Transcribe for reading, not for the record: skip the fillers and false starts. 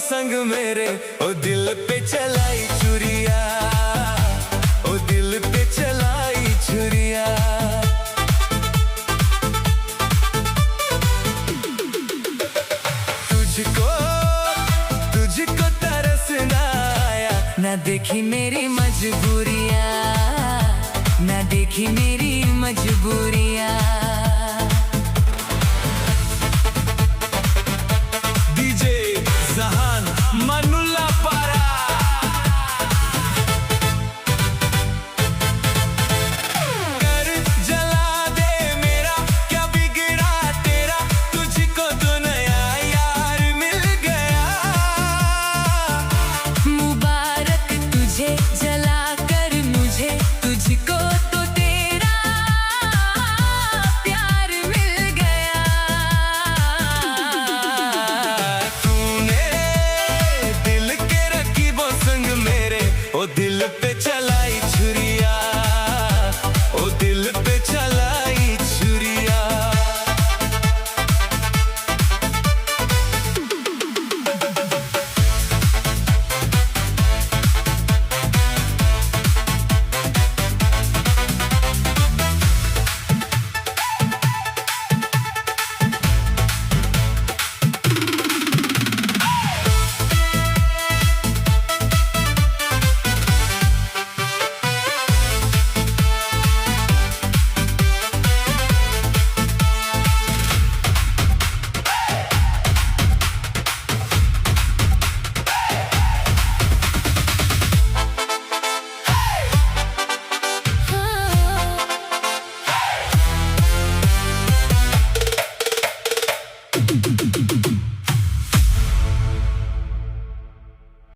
संग मेरे, ओ दिल पे चलाई छुरिया, ओ दिल पे चलाई छुरिया। तुझको तुझको तरस ना आया, ना देखी मेरी मजबूरियाँ, ना देखी मेरी मजबूरियाँ।